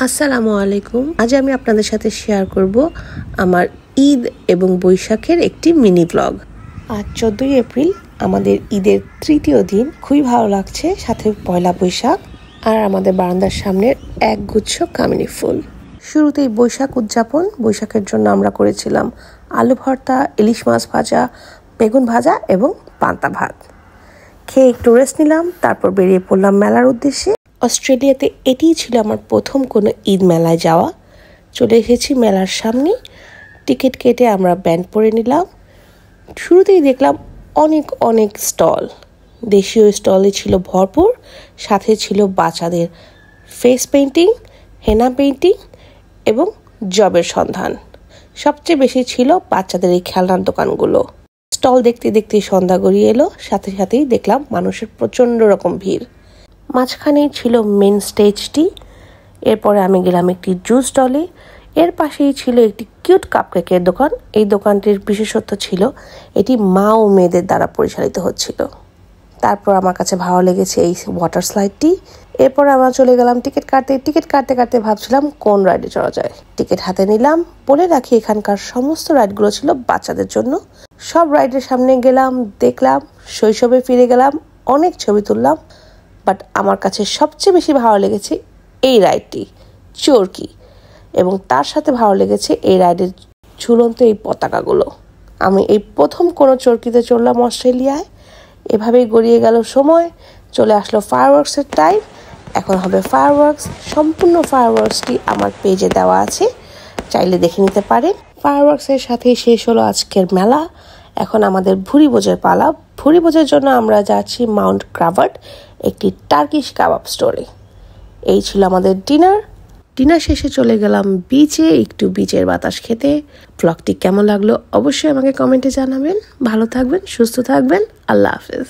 আসসালামু আলাইকুম। আজ আমি আপনাদের সাথে শেয়ার করব আমার ঈদ এবং বৈশাখের একটি মিনি ব্লগ। আজ 14ই এপ্রিল, আমাদের ঈদের তৃতীয় দিন। খুবই ভালো লাগছে, সাথে পয়লা বৈশাখ আর আমাদের বারান্দার সামনের একগুচ্ছ কামিনী ফুল। শুরুতেই বৈশাখ উদযাপন। বৈশাখের জন্য আমরা করেছিলাম আলু ভর্তা, ইলিশ মাছ ভাজা, বেগুন ভাজা এবং পান্তা ভাত। খেয়ে একটু রেস্ট নিলাম, তারপর বেরিয়ে পড়লাম মেলার উদ্দেশ্যে। অস্ট্রেলিয়াতে এটিই ছিল আমার প্রথম কোনো ঈদ মেলায় যাওয়া। চলে এসেছি মেলার সামনে। টিকিট কেটে আমরা ব্যান্ড পরে নিলাম। শুরুতেই দেখলাম অনেক স্টল। দেশীয় স্টলে ছিল ভরপুর, সাথে ছিল বাচ্চাদের ফেস পেইন্টিং, হেনা পেইন্টিং এবং জবের সন্ধান। সবচেয়ে বেশি ছিল বাচ্চাদের এই খেলনার দোকানগুলো। স্টল দেখতে দেখতে সন্ধ্যা গড়িয়ে এলো, সাথেই দেখলাম মানুষের প্রচণ্ড রকম ভিড়। মাঝখানেই ছিল মেন স্টেজটি। এরপরে আমি গেলাম একটি জুস স্টলে। এর পাশেই ছিল একটি কিউট কাপকেকের দোকান। এই দোকানটির বিশেষত্ব ছিল এটি মা ও মেয়েদের দ্বারা পরিচালিত হচ্ছিল। তারপর আমার কাছে ভালো লেগেছে এই ওয়াটার স্লাইডটি। এরপর আমরা চলে গেলাম টিকিট কাটতে ভাবছিলাম কোন রাইডে চড়া যায়। টিকিট হাতে নিলাম। বলে রাখি, এখানকার সমস্ত রাইডগুলো ছিল বাচ্চাদের জন্য। সব রাইডের সামনে গেলাম, দেখলাম, শৈশবে ফিরে গেলাম, অনেক ছবি তুললাম। বাট আমার কাছে সবচেয়ে বেশি ভালো লেগেছে এই রাইডটি, চরকি, এবং তার সাথে ভালো লেগেছে এই রাইডের ঝুলন্ত এই পতাকাগুলো। আমি এই প্রথম কোনো চরকিতে চড়লাম অস্ট্রেলিয়ায়। এভাবেই গড়িয়ে গেল সময়। চলে আসলো ফায়ারওয়ার্কসের টাইম। এখন হবে ফায়ারওয়ার্কস। সম্পূর্ণ ফায়ারওয়ার্কসটি আমার পেজে দেওয়া আছে, চাইলে দেখে নিতে পারেন। ফায়ারওয়ার্কসের সাথেই শেষ হলো আজকের মেলা। এখন আমাদের ভুরিভোজের পালা। ভুরিভোজের জন্য আমরা যাচ্ছি মাউন্ট ক্রাভার্ড, একটি টার্কিশ কাবাব স্টোরে। এই ছিল আমাদের ডিনার শেষে চলে গেলাম বিচে, একটু বিচের বাতাস খেতে। ব্লগটি কেমন লাগলো অবশ্যই আমাকে কমেন্টে জানাবেন। ভালো থাকবেন, সুস্থ থাকবেন। আল্লাহ হাফেজ।